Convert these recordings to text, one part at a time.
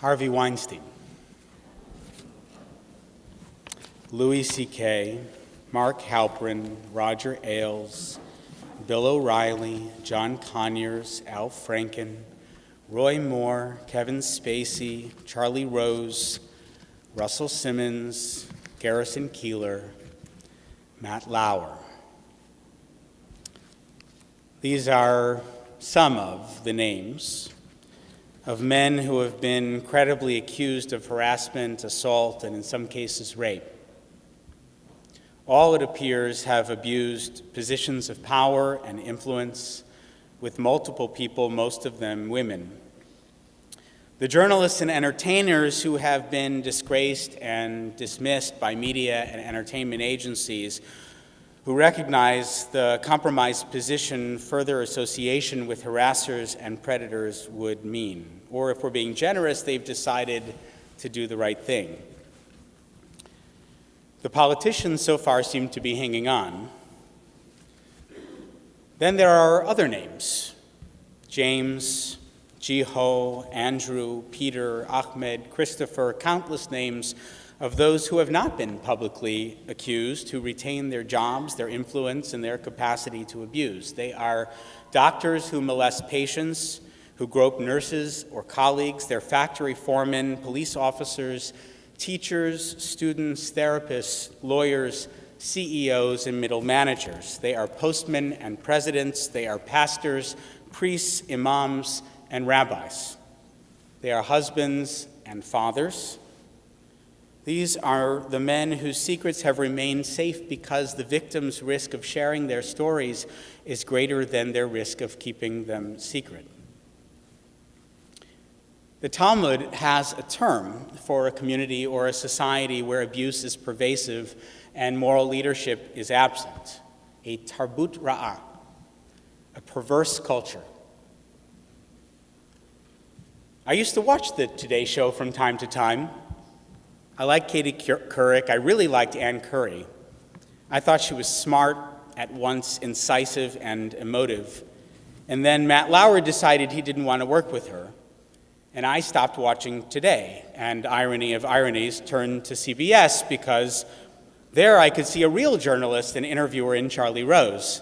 Harvey Weinstein, Louis C.K., Mark Halperin, Roger Ailes, Bill O'Reilly, John Conyers, Al Franken, Roy Moore, Kevin Spacey, Charlie Rose, Russell Simmons, Garrison Keillor, Matt Lauer. These are some of the names of men who have been credibly accused of harassment, assault, and in some cases rape. All, it appears, have abused positions of power and influence with multiple people, most of them women. The journalists and entertainers who have been disgraced and dismissed by media and entertainment agencies who recognize the compromised position further association with harassers and predators would mean. Or if we're being generous, they've decided to do the right thing. The politicians so far seem to be hanging on. Then there are other names: James, Jiho, Andrew, Peter, Ahmed, Christopher, countless names of those who have not been publicly accused, who retain their jobs, their influence, and their capacity to abuse. They are doctors who molest patients, who grope nurses or colleagues. They're factory foremen, police officers, teachers, students, therapists, lawyers, CEOs, and middle managers. They are postmen and presidents. They are pastors, priests, imams, and rabbis. They are husbands and fathers. These are the men whose secrets have remained safe because the victim's risk of sharing their stories is greater than their risk of keeping them secret. The Talmud has a term for a community or a society where abuse is pervasive and moral leadership is absent: a Tarbut ra'ah, a perverse culture. I used to watch the Today Show from time to time. I liked Katie Couric. I really liked Ann Curry. I thought she was smart, at once incisive and emotive. And then Matt Lauer decided he didn't want to work with her. And I stopped watching Today, and irony of ironies, turned to CBS because there I could see a real journalist and interviewer in Charlie Rose.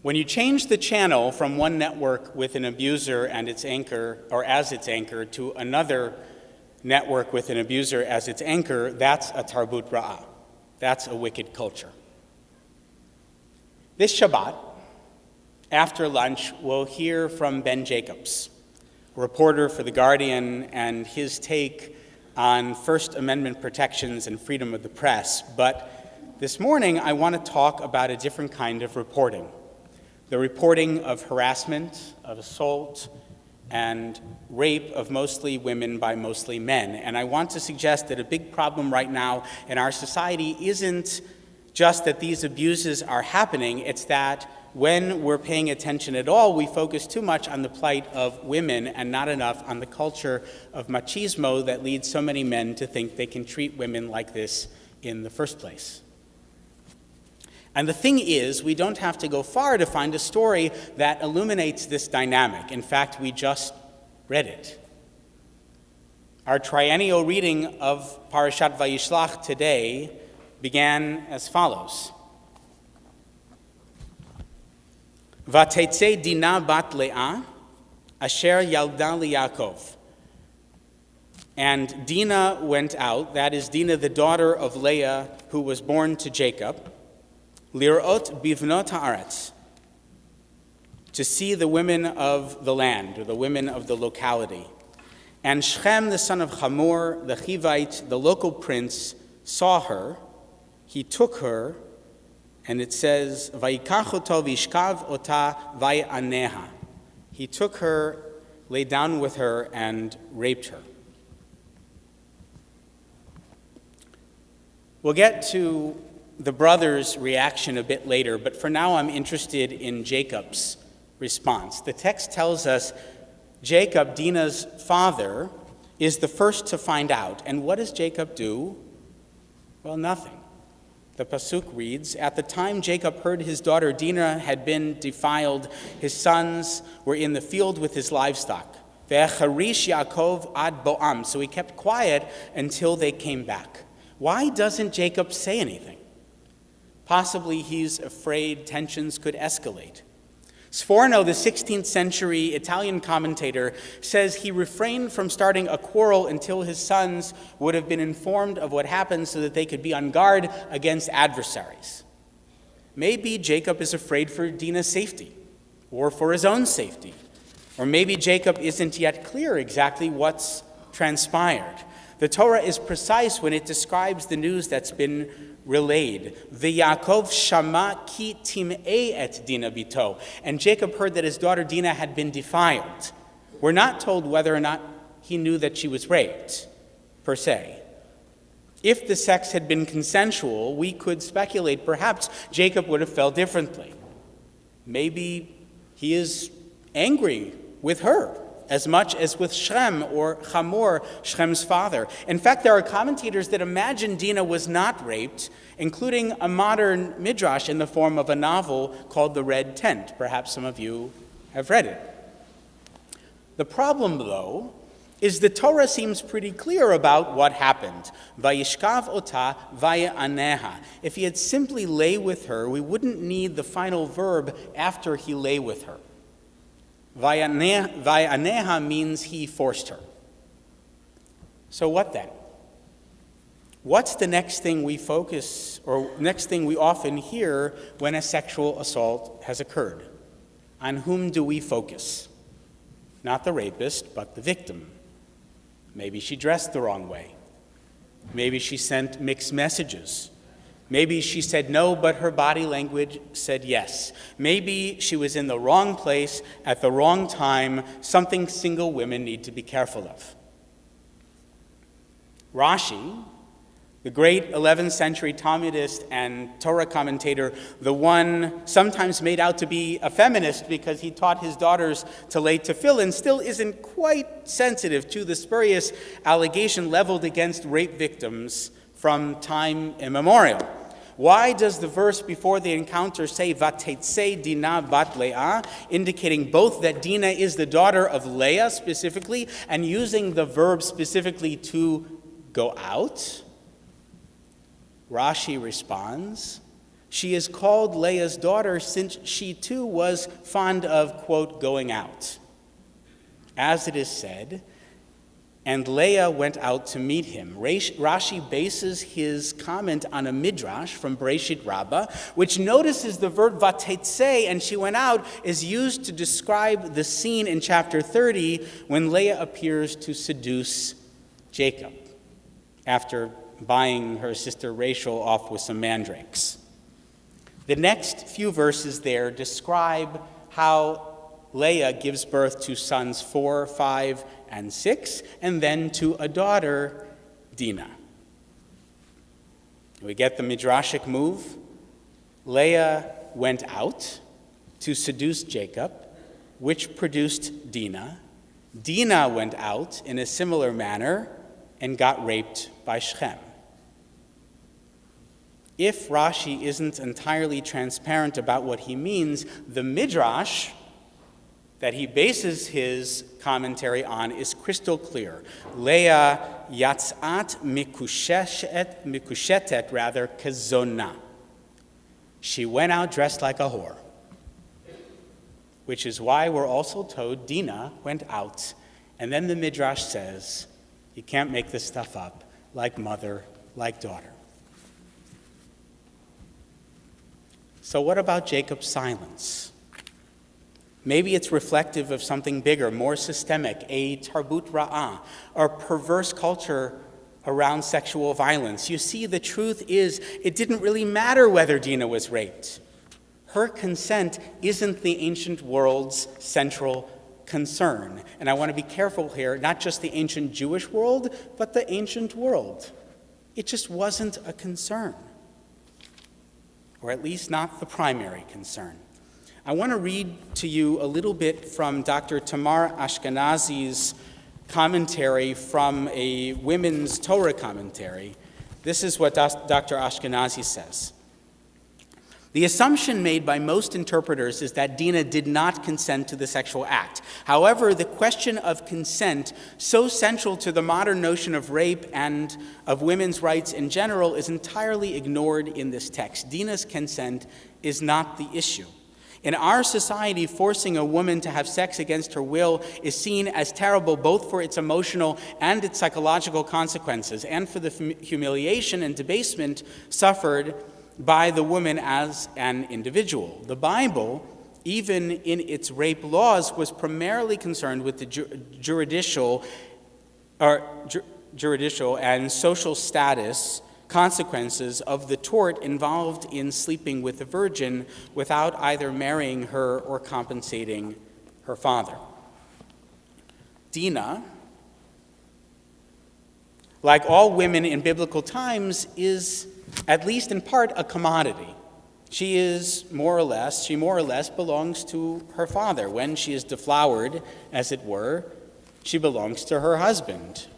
When you change the channel from one network with an abuser and its anchor, or as its anchor, to another network with an abuser as its anchor, that's a Tarbut ra'ah. That's a wicked culture. This Shabbat, after lunch, we'll hear from Ben Jacobs, a reporter for The Guardian, and his take on First Amendment protections and freedom of the press. But this morning, I want to talk about a different kind of reporting: the reporting of harassment, of assault, and rape of mostly women by mostly men. And I want to suggest that a big problem right now in our society isn't just that these abuses are happening, it's that when we're paying attention at all, we focus too much on the plight of women and not enough on the culture of machismo that leads so many men to think they can treat women like this in the first place. And the thing is, we don't have to go far to find a story that illuminates this dynamic. In fact, we just read it. Our triennial reading of Parashat Vayishlach today began as follows. Vatetze Dina bat Leah, asher yalda liYaakov. And Dinah went out, that is Dinah, the daughter of Leah, who was born to Jacob, lirot bivnot haaretz, to see the women of the land, or the women of the locality. And Shechem, the son of Hamor, the Hivite, the local prince, saw her. He took her, and it says, Vayikach oto vishkav ota vayaneha. He took her, lay down with her, and raped her. We'll get to the brother's reaction a bit later, but for now I'm interested in Jacob's response. The text tells us Jacob, Dinah's father, is the first to find out. And what does Jacob do? Well, nothing. The pasuk reads, "At the time Jacob heard his daughter Dinah had been defiled, his sons were in the field with his livestock. Ve'charish Yaakov ad boam." So he kept quiet until they came back. Why doesn't Jacob say anything? Possibly he's afraid tensions could escalate. Sforno, the 16th century Italian commentator, says he refrained from starting a quarrel until his sons would have been informed of what happened so that they could be on guard against adversaries. Maybe Jacob is afraid for Dinah's safety, or for his own safety. Or maybe Jacob isn't yet clear exactly what's transpired. The Torah is precise when it describes the news that's been relayed. V'Yaakov shama ki tim'ei et Dinah bito. And Jacob heard that his daughter Dinah had been defiled. We're not told whether or not he knew that she was raped, per se. If the sex had been consensual, we could speculate perhaps Jacob would have felt differently. Maybe he is angry with her as much as with Shem or Hamor, Shechem's father. In fact, there are commentators that imagine Dinah was not raped, including a modern midrash in the form of a novel called The Red Tent. Perhaps some of you have read it. The problem, though, is the Torah seems pretty clear about what happened. Vayishkav ota vaya'aneha. If he had simply lay with her, we wouldn't need the final verb after he lay with her. Vayaneha means he forced her. So what then? What's the next thing we focus, or next thing we often hear when a sexual assault has occurred? On whom do we focus? Not the rapist, but the victim. Maybe she dressed the wrong way. Maybe she sent mixed messages. Maybe she said no, but her body language said yes. Maybe she was in the wrong place at the wrong time, something single women need to be careful of. Rashi, the great 11th century Talmudist and Torah commentator, the one sometimes made out to be a feminist because he taught his daughters to lay tefillin, still isn't quite sensitive to the spurious allegation leveled against rape victims from time immemorial. Why does the verse before the encounter say Vatetse Dinah bat Leah, indicating both that Dinah is the daughter of Leah specifically and using the verb specifically to go out? Rashi responds, she is called Leah's daughter since she too was fond of, quote, going out. As it is said, and Leah went out to meet him. Rashi bases his comment on a midrash from Bereshit Rabbah, which notices the verb vatetse, and she went out, is used to describe the scene in chapter 30 when Leah appears to seduce Jacob after buying her sister Rachel off with some mandrakes. The next few verses there describe how Leah gives birth to sons 4, 5, and 6, and then to a daughter, Dinah. We get the midrashic move. Leah went out to seduce Jacob, which produced Dinah. Dinah went out in a similar manner and got raped by Shechem. If Rashi isn't entirely transparent about what he means, the midrash that he bases his commentary on is crystal clear. Leah yatzat mikushetet kezona. She went out dressed like a whore, which is why we're also told Dinah went out. And then the midrash says, you can't make this stuff up, like mother, like daughter. So what about Jacob's silence? Maybe it's reflective of something bigger, more systemic, a Tarbut ra'ah, or perverse culture around sexual violence. You see, the truth is, it didn't really matter whether Dinah was raped. Her consent isn't the ancient world's central concern. And I want to be careful here, not just the ancient Jewish world, but the ancient world. It just wasn't a concern, or at least not the primary concern. I want to read to you a little bit from Dr. Tamar Ashkenazi's commentary from a women's Torah commentary. This is what Dr. Ashkenazi says. The assumption made by most interpreters is that Dinah did not consent to the sexual act. However, the question of consent, so central to the modern notion of rape and of women's rights in general, is entirely ignored in this text. Dinah's consent is not the issue. In our society, forcing a woman to have sex against her will is seen as terrible both for its emotional and its psychological consequences, and for the humiliation and debasement suffered by the woman as an individual. The Bible, even in its rape laws, was primarily concerned with the juridical and social status consequences of the tort involved in sleeping with a virgin without either marrying her or compensating her father. Dinah, like all women in biblical times, is, at least in part, a commodity. She more or less belongs to her father. When she is deflowered, as it were, she belongs to her husband.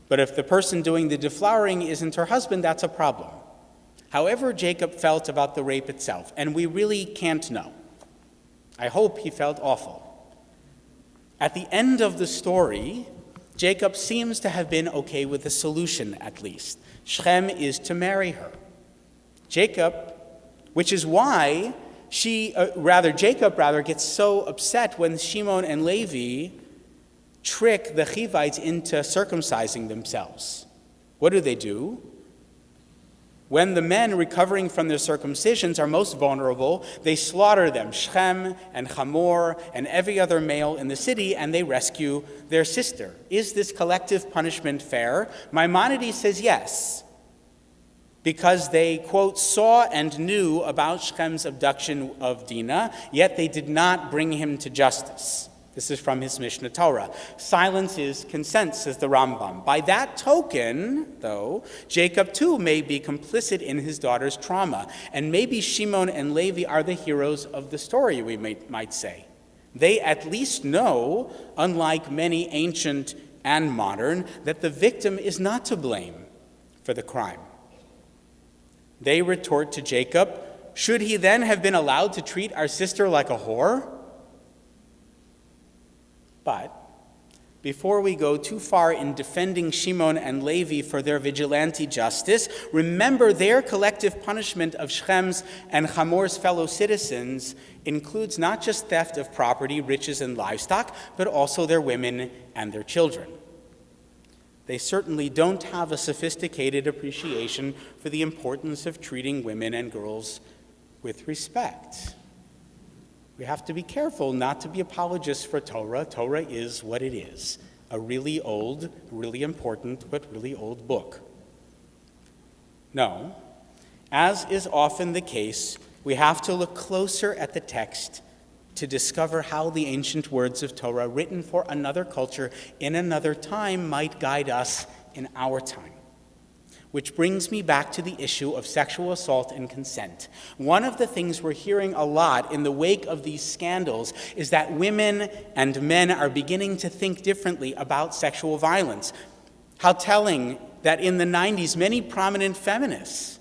But if the person doing the deflowering isn't her husband, that's a problem. However Jacob felt about the rape itself, and we really can't know. I hope he felt awful. At the end of the story, Jacob seems to have been okay with the solution, at least. Shechem is to marry her. Which is why Jacob gets so upset when Shimon and Levi trick the Hivites into circumcising themselves. What do? When the men recovering from their circumcisions are most vulnerable, they slaughter them, Shechem and Hamor and every other male in the city, and they rescue their sister. Is this collective punishment fair? Maimonides says yes, because they, quote, saw and knew about Shechem's abduction of Dinah, yet they did not bring him to justice. This is from his Mishnah Torah. Silence is consent, says the Rambam. By that token, though, Jacob too may be complicit in his daughter's trauma, and maybe Shimon and Levi are the heroes of the story, we might say. They at least know, unlike many ancient and modern, that the victim is not to blame for the crime. They retort to Jacob, should he then have been allowed to treat our sister like a whore? But before we go too far in defending Shimon and Levi for their vigilante justice, remember their collective punishment of Shechem's and Hamor's fellow citizens includes not just theft of property, riches, and livestock, but also their women and their children. They certainly don't have a sophisticated appreciation for the importance of treating women and girls with respect. We have to be careful not to be apologists for Torah. Torah is what it is, a really old, really important, but really old book. No, as is often the case, we have to look closer at the text to discover how the ancient words of Torah, written for another culture in another time, might guide us in our time. Which brings me back to the issue of sexual assault and consent. One of the things we're hearing a lot in the wake of these scandals is that women and men are beginning to think differently about sexual violence. How telling that in the 90s, many prominent feminists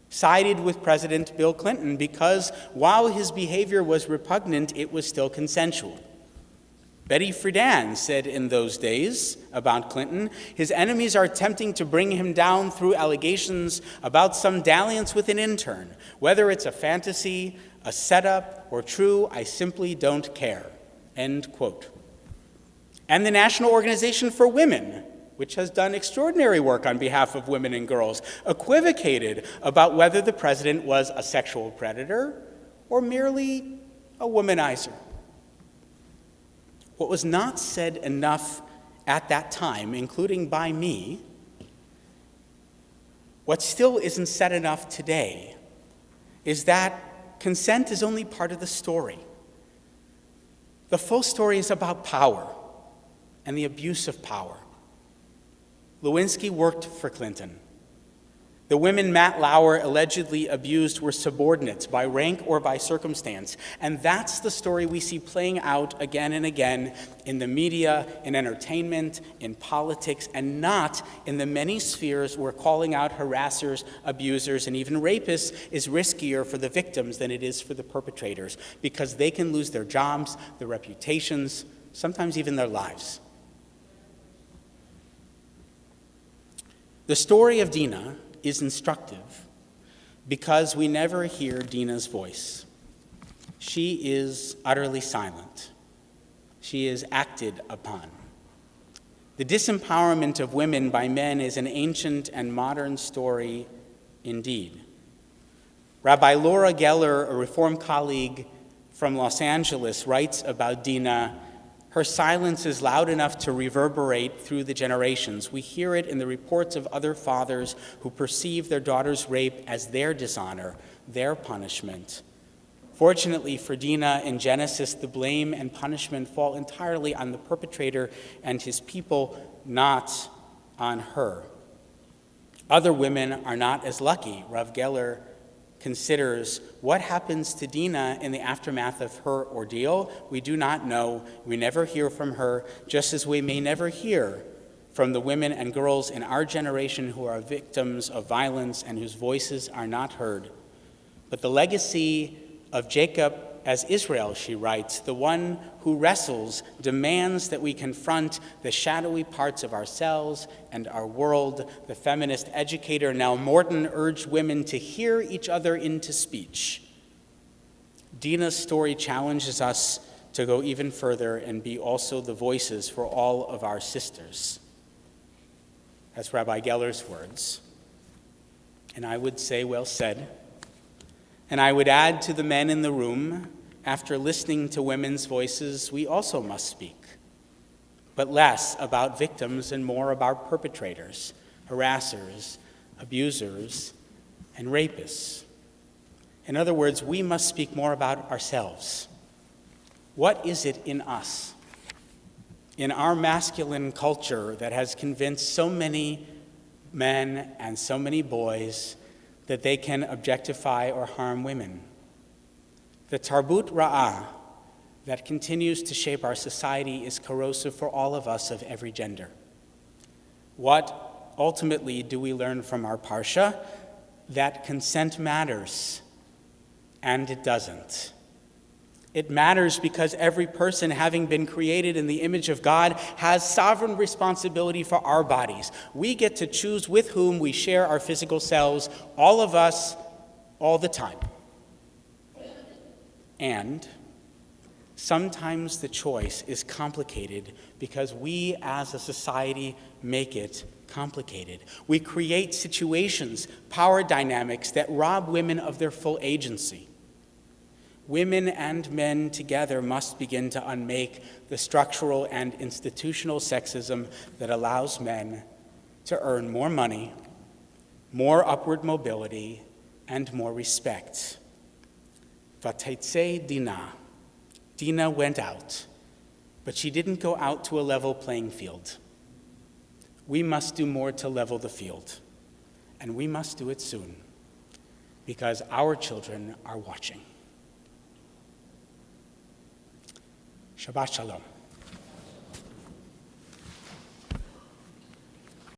sided with President Bill Clinton because while his behavior was repugnant, it was still consensual. Betty Friedan said in those days about Clinton, his enemies are attempting to bring him down through allegations about some dalliance with an intern. Whether it's a fantasy, a setup, or true, I simply don't care. End quote. And the National Organization for Women, which has done extraordinary work on behalf of women and girls, equivocated about whether the president was a sexual predator or merely a womanizer. What was not said enough at that time, including by me, what still isn't said enough today, is that consent is only part of the story. The full story is about power and the abuse of power. Lewinsky worked for Clinton. The women Matt Lauer allegedly abused were subordinates by rank or by circumstance. And that's the story we see playing out again and again in the media, in entertainment, in politics, and not in the many spheres where calling out harassers, abusers, and even rapists is riskier for the victims than it is for the perpetrators, because they can lose their jobs, their reputations, sometimes even their lives. The story of Dinah is instructive because we never hear Dinah's voice. She is utterly silent. She is acted upon. The disempowerment of women by men is an ancient and modern story indeed. Rabbi Laura Geller, a Reform colleague from Los Angeles, writes about Dinah, "Her silence is loud enough to reverberate through the generations. We hear it in the reports of other fathers who perceive their daughter's rape as their dishonor, their punishment. Fortunately for Dinah, in Genesis, the blame and punishment fall entirely on the perpetrator and his people, not on her. Other women are not as lucky." Rav Geller considers what happens to Dinah in the aftermath of her ordeal. We do not know. We never hear from her, just as we may never hear from the women and girls in our generation who are victims of violence and whose voices are not heard. But the legacy of Jacob as Israel, she writes, the one who wrestles, demands that we confront the shadowy parts of ourselves and our world. The feminist educator Nell Morton urged women to hear each other into speech. Dinah's story challenges us to go even further and be also the voices for all of our sisters. That's Rabbi Geller's words. And I would say, well said. And I would add to the men in the room, after listening to women's voices, we also must speak, but less about victims and more about perpetrators, harassers, abusers, and rapists. In other words, we must speak more about ourselves. What is it in us, in our masculine culture that has convinced so many men and so many boys that they can objectify or harm women? The Tarbut Ra'ah that continues to shape our society is corrosive for all of us of every gender. What ultimately do we learn from our Parsha? That consent matters, and it doesn't. It matters because every person, having been created in the image of God, has sovereign responsibility for our bodies. We get to choose with whom we share our physical selves, all of us, all the time. And sometimes the choice is complicated because we as a society make it complicated. We create situations, power dynamics that rob women of their full agency. Women and men together must begin to unmake the structural and institutional sexism that allows men to earn more money, more upward mobility, and more respect. Vateitzei Dinah. Dinah went out, but she didn't go out to a level playing field. We must do more to level the field, and we must do it soon, because our children are watching. Shabbat Shalom.